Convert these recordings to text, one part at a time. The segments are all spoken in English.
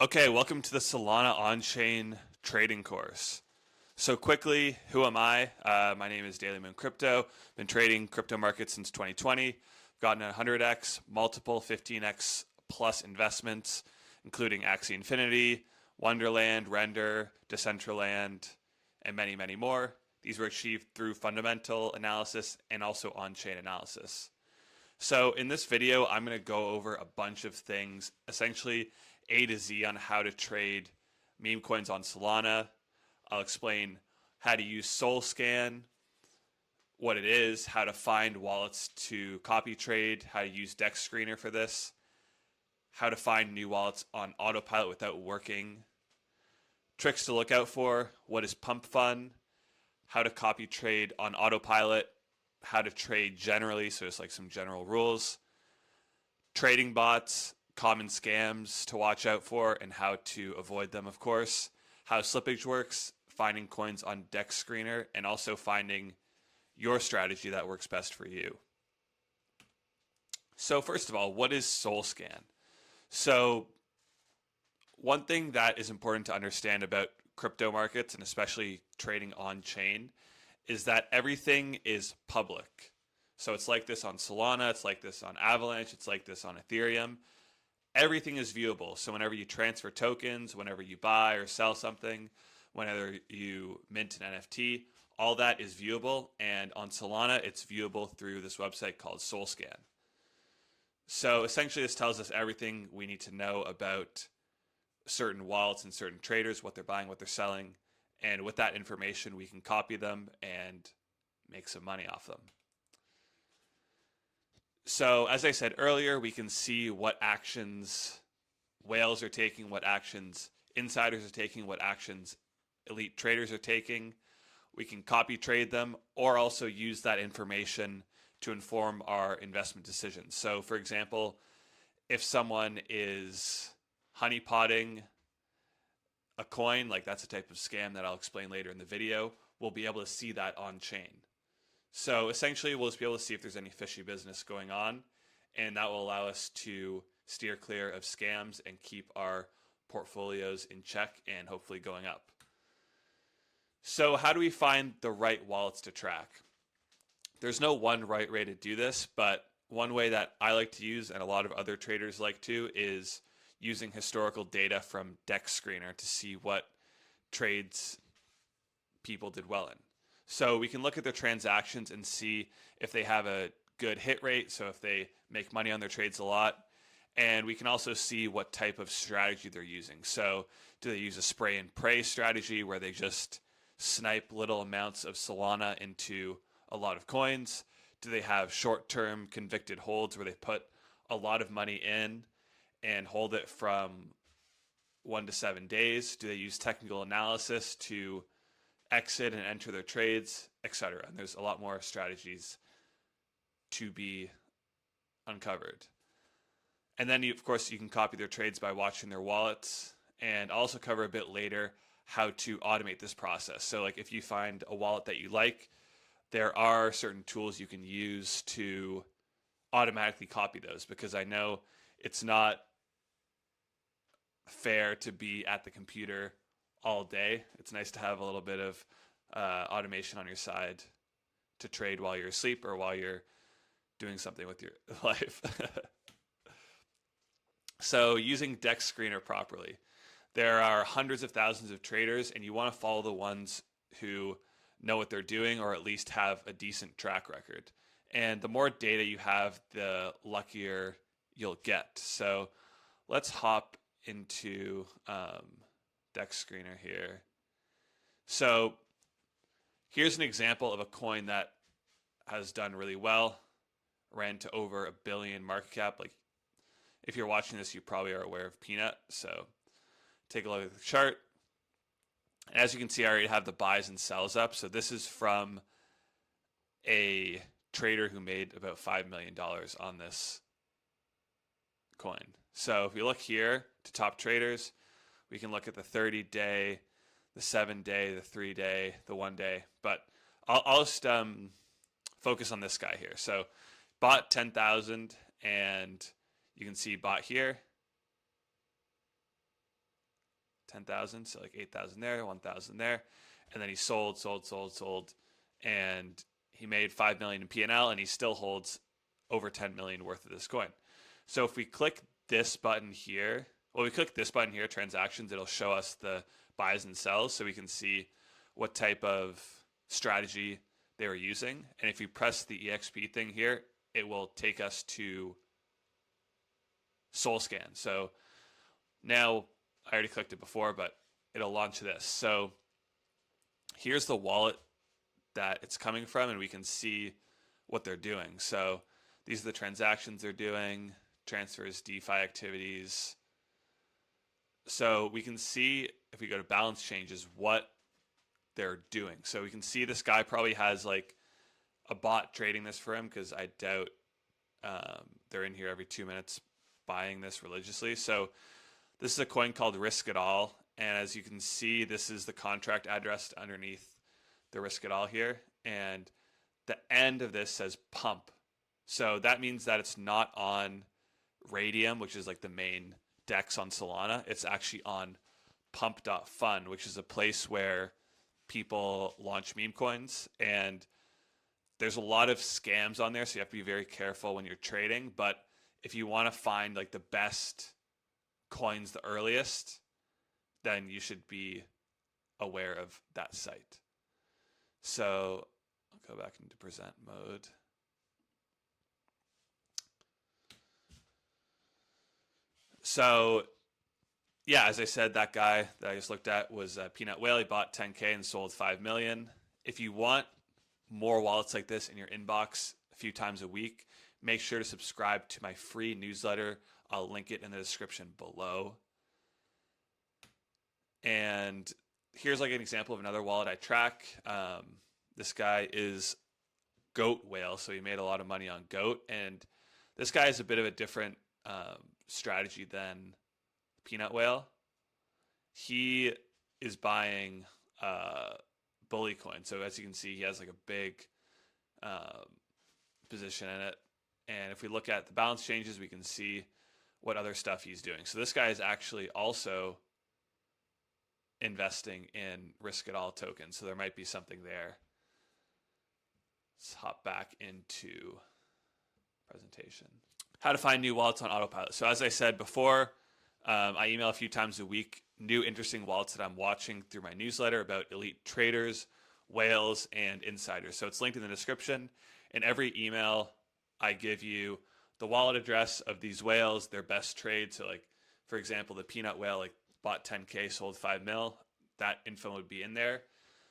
Okay, welcome to the Solana on-chain trading course. So quickly, who am I? My name is Daily Moon Crypto. Been trading crypto markets since 2020. Gotten 100x, multiple 15x plus investments, including Axie Infinity, Wonderland, Render, Decentraland, and many, many more. These were achieved through fundamental analysis and also on-chain analysis. So in this video, I'm going to go over a bunch of things, essentially A to Z on how to trade meme coins on Solana. I'll explain how to use Solscan, what it is, how to find wallets to copy trade, how to use Dex Screener for this, how to find new wallets on Autopilot without working, tricks to look out for, what is Pump.fun, how to copy trade on Autopilot, how to trade generally, so it's like some general rules, trading bots, common scams to watch out for, and how to avoid them, of course, how slippage works, finding coins on Dex Screener, and also finding your strategy that works best for you. So first of all, what is Solscan? So one thing that is important to understand about crypto markets, and especially trading on chain, is that everything is public. So it's like this on Solana, it's like this on Avalanche, it's like this on Ethereum. Everything is viewable. So whenever you transfer tokens, whenever you buy or sell something, whenever you mint an NFT, all that is viewable. And on Solana, it's viewable through this website called Solscan. So essentially, this tells us everything we need to know about certain wallets and certain traders, what they're buying, what they're selling. And with that information, we can copy them and make some money off them. So as I said earlier, we can see what actions whales are taking, what actions insiders are taking, what actions elite traders are taking. We can copy trade them or also use that information to inform our investment decisions. So for example, if someone is honeypotting a coin, like that's a type of scam that I'll explain later in the video, we'll be able to see that on chain. So essentially, we'll just be able to see if there's any fishy business going on, and that will allow us to steer clear of scams and keep our portfolios in check and hopefully going up. So how do we find the right wallets to track? There's no one right way to do this, but one way that I like to use and a lot of other traders like to is using historical data from Dex Screener to see what trades people did well in. So we can look at their transactions and see if they have a good hit rate, so if they make money on their trades a lot. And we can also see what type of strategy they're using. So do they use a spray and pray strategy where they just snipe little amounts of Solana into a lot of coins? Do they have short-term convicted holds where they put a lot of money in and hold it from 1 to 7 days? Do they use technical analysis to exit and enter their trades, etc.? And there's a lot more strategies to be uncovered. And then, of course, you can copy their trades by watching their wallets, and also cover a bit later how to automate this process. So like if you find a wallet that you like, there are certain tools you can use to automatically copy those, because I know it's not fair to be at the computer all day. It's nice to have a little bit of automation on your side to trade while you're asleep or while you're doing something with your life. So using Dex Screener properly. There are hundreds of thousands of traders, and you want to follow the ones who know what they're doing or at least have a decent track record. And the more data you have, the luckier you'll get. So let's hop into Dex Screener here. So here's an example of a coin that has done really well, ran to over $1 billion market cap. Like if you're watching this, you probably are aware of Peanut. So take a look at the chart. As you can see, I already have the buys and sells up. So this is from a trader who made about $5 million on this coin. So if we look here to top traders, we can look at the 30-day, the 7-day, the 3-day, the 1-day. But I'll just focus on this guy here. So bought 10,000, and you can see bought here. 10,000. So like 8,000 there, 1,000 there. And then he sold, and he made 5 million in P&L, and he still holds over 10 million worth of this coin. So if we click this button here, transactions, it'll show us the buys and sells so we can see what type of strategy they were using. And if you press the EXP thing here, it will take us to Solscan. So now I already clicked it before, but it'll launch this. So here's the wallet that it's coming from, and we can see what they're doing. So these are the transactions they're doing, transfers, DeFi activities. So we can see, if we go to balance changes, what they're doing. So we can see this guy probably has like a bot trading this for him, because I doubt they're in here every 2 minutes buying this religiously. So this is a coin called Risk It All, and as you can see, this is the contract address underneath the Risk It All here, and the end of this says Pump. So that means that it's not on Radium, which is like the main DEX on Solana. It's actually on Pump.fun, which is a place where people launch meme coins, and there's a lot of scams on there, so you have to be very careful when you're trading. But if you want to find like the best coins the earliest, then you should be aware of that site. So I'll go back into present mode. So yeah, as I said, that guy that I just looked at was Peanut Whale. He bought 10K and sold 5 million. If you want more wallets like this in your inbox a few times a week, make sure to subscribe to my free newsletter. I'll link it in the description below. And here's like an example of another wallet I track. This guy is Goat Whale, so he made a lot of money on Goat. And this guy is a bit of a different strategy than Peanut Whale. He is buying bully coin. So as you can see, he has like a big position in it. And if we look at the balance changes, we can see what other stuff he's doing. So this guy is actually also investing in Risk It All tokens. So there might be something there. Let's hop back into presentation. How to find new wallets on Autopilot. So as I said before, I email a few times a week new interesting wallets that I'm watching through my newsletter about elite traders, whales, and insiders. So it's linked in the description. In every email, I give you the wallet address of these whales, their best trade. So like, for example, the Peanut Whale like bought 10K, sold 5 mil. That info would be in there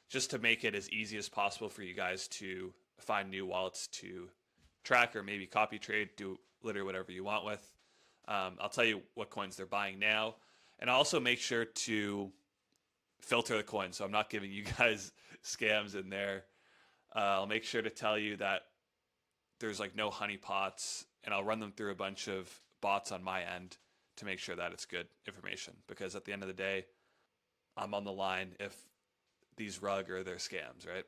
just to make it as easy as possible for you guys to find new wallets to track or maybe copy trade, do literally whatever you want with. I'll tell you what coins they're buying now. And I'll also make sure to filter the coins, so I'm not giving you guys scams in there. I'll make sure to tell you that there's like no honeypots, and I'll run them through a bunch of bots on my end to make sure that it's good information. Because at the end of the day, I'm on the line if these rug or they're scams, right?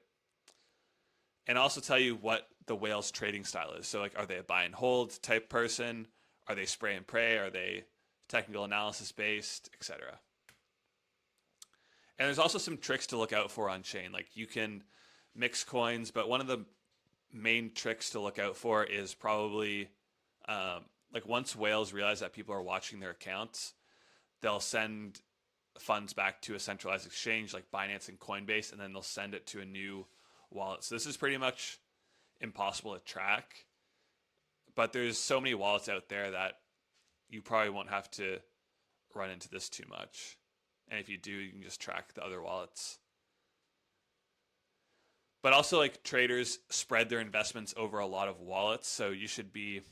And I'll also tell you what the whale's trading style is. So like, are they a buy and hold type person? Are they spray and pray? Are they technical analysis based, etc.? And there's also some tricks to look out for on chain. Like you can mix coins, but one of the main tricks to look out for is probably like once whales realize that people are watching their accounts, they'll send funds back to a centralized exchange like Binance and Coinbase, and then they'll send it to a new wallet. So this is pretty much impossible to track, but there's so many wallets out there that you probably won't have to run into this too much. And if you do, you can just track the other wallets. But also like traders spread their investments over a lot of wallets, so you should be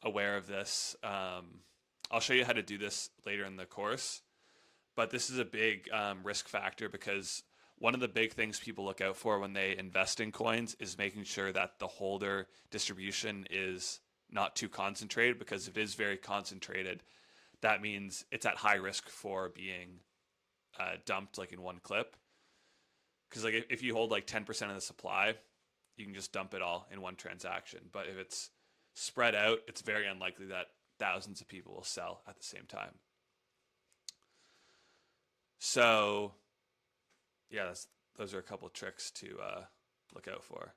aware of this. I'll show you how to do this later in the course, but this is a big risk factor, because one of the big things people look out for when they invest in coins is making sure that the holder distribution is not too concentrated, because if it is very concentrated, that means it's at high risk for being dumped like in one clip. Because like if you hold like 10% of the supply, you can just dump it all in one transaction. But if it's spread out, it's very unlikely that thousands of people will sell at the same time. So So yeah, those are a couple tricks to look out for.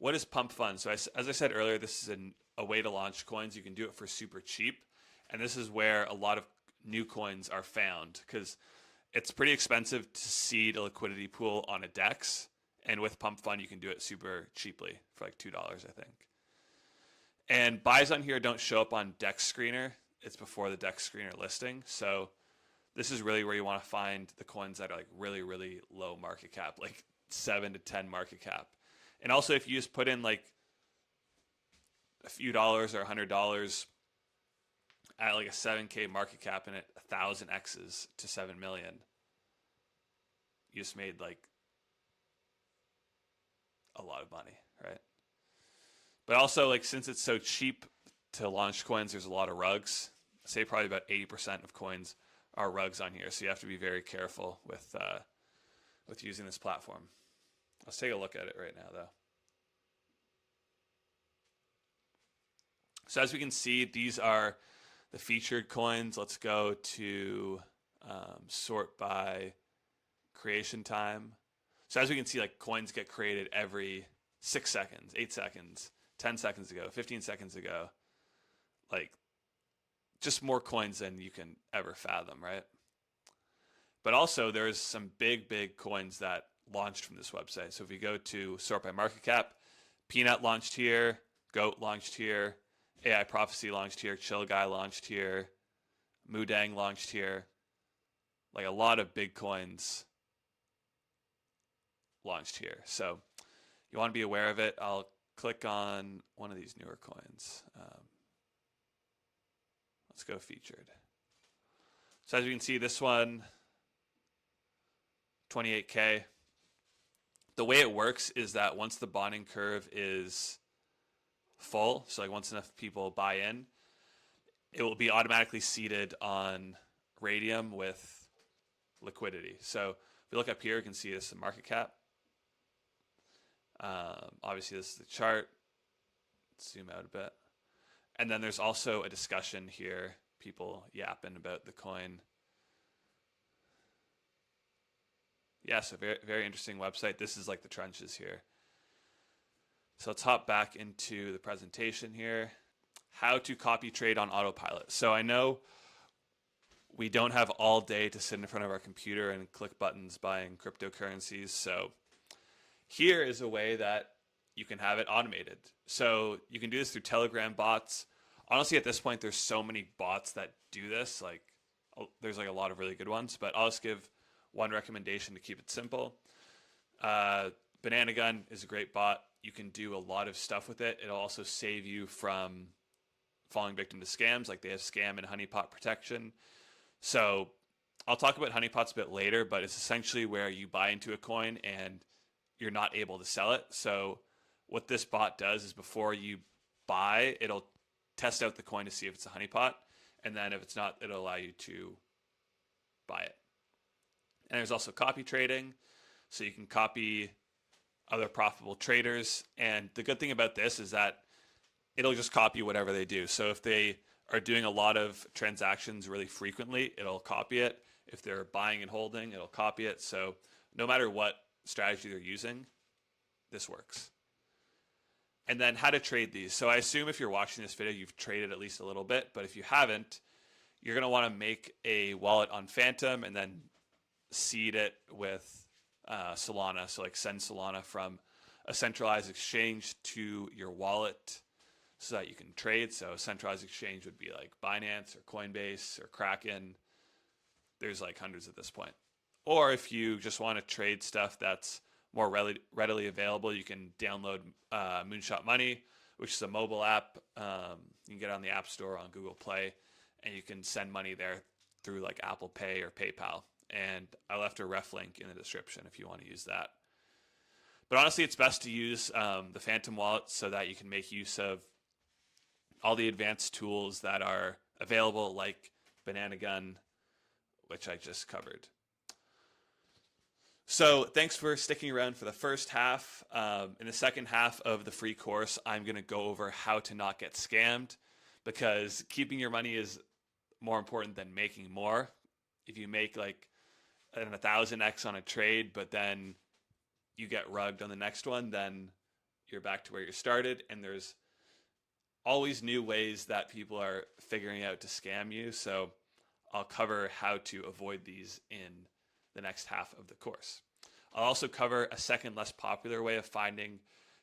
What is Pump.fun? So as I said earlier, this is a way to launch coins. You can do it for super cheap, and this is where a lot of new coins are found because it's pretty expensive to seed a liquidity pool on a DEX, and with Pump.fun you can do it super cheaply for like $2, I think. And buys on here don't show up on DEX Screener. It's before the DEX Screener listing, so this is really where you want to find the coins that are like really, really low market cap, like 7 to 10 market cap. And also, if you just put in like a few dollars or $100 at like a 7K market cap and at 1,000 X's to 7 million, you just made like a lot of money, right? But also, like, since it's so cheap to launch coins, there's a lot of rugs. I'd say probably about 80% of coins are rugs on here, so you have to be very careful with using this platform. Let's take a look at it right now, though. So as we can see, these are the featured coins. Let's go to sort by creation time. So as we can see, like, coins get created every 6 seconds, 8 seconds, 10 seconds ago, 15 seconds ago. Like, just more coins than you can ever fathom, right? But also there's some big, big coins that launched from this website. So if we go to sort by market cap, Peanut launched here, Goat launched here, AI Prophecy launched here, Chill Guy launched here, Moodang launched here. Like, a lot of big coins launched here. So you want to be aware of it. I'll click on one of these newer coins. Let's go featured. So as you can see, this one, 28K. The way it works is that once the bonding curve is full, so like once enough people buy in, it will be automatically seeded on Radium with liquidity. So if we look up here, you can see this is the market cap. Obviously, this is the chart. Let's zoom out a bit. And then there's also a discussion here, people yapping about the coin. Yeah, so very, very interesting website. This is like the trenches here. So let's hop back into the presentation here. How to copy trade on Autopilot. So I know we don't have all day to sit in front of our computer and click buttons buying cryptocurrencies. So here is a way that you can have it automated. So you can do this through Telegram bots. Honestly, at this point, there's so many bots that do this. Like, there's like a lot of really good ones, but I'll just give one recommendation to keep it simple. Banana Gun is a great bot. You can do a lot of stuff with it. It'll also save you from falling victim to scams. Like, they have scam and honeypot protection. So I'll talk about honeypots a bit later, but it's essentially where you buy into a coin and you're not able to sell it. So what this bot does is before you buy, it'll test out the coin to see if it's a honeypot. And then if it's not, it'll allow you to buy it. And there's also copy trading. So you can copy other profitable traders. And the good thing about this is that it'll just copy whatever they do. So if they are doing a lot of transactions really frequently, it'll copy it. If they're buying and holding, it'll copy it. So no matter what strategy they're using, this works. And then how to trade these. So I assume if you're watching this video, you've traded at least a little bit, but if you haven't, you're going to want to make a wallet on Phantom and then seed it with Solana. So like send Solana from a centralized exchange to your wallet so that you can trade. So a centralized exchange would be like Binance or Coinbase or Kraken. There's like hundreds at this point. Or if you just want to trade stuff that's more readily available, you can download Moonshot Money, which is a mobile app. You can get it on the App Store, on Google Play, and you can send money there through like Apple Pay or PayPal. And I left a ref link in the description if you want to use that. But honestly, it's best to use the Phantom wallet so that you can make use of all the advanced tools that are available, like Banana Gun, which I just covered. So thanks for sticking around for the first half. In the second half of the free course, I'm going to go over how to not get scammed, because keeping your money is more important than making more. If you make like and 1000x on a trade, but then you get rugged on the next one, then you're back to where you started. And there's always new ways that people are figuring out to scam you. So I'll cover how to avoid these in the next half of the course. I'll also cover a second, less popular way of finding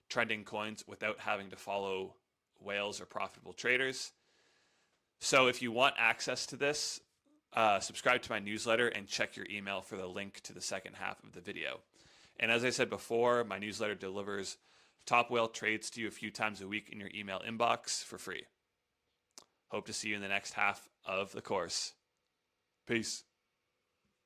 trending coins without having to follow whales or profitable traders. So if you want access to this, subscribe to my newsletter and check your email for the link to the second half of the video. And as I said before, my newsletter delivers top whale trades to you a few times a week in your email inbox for free. Hope to see you in the next half of the course. Peace.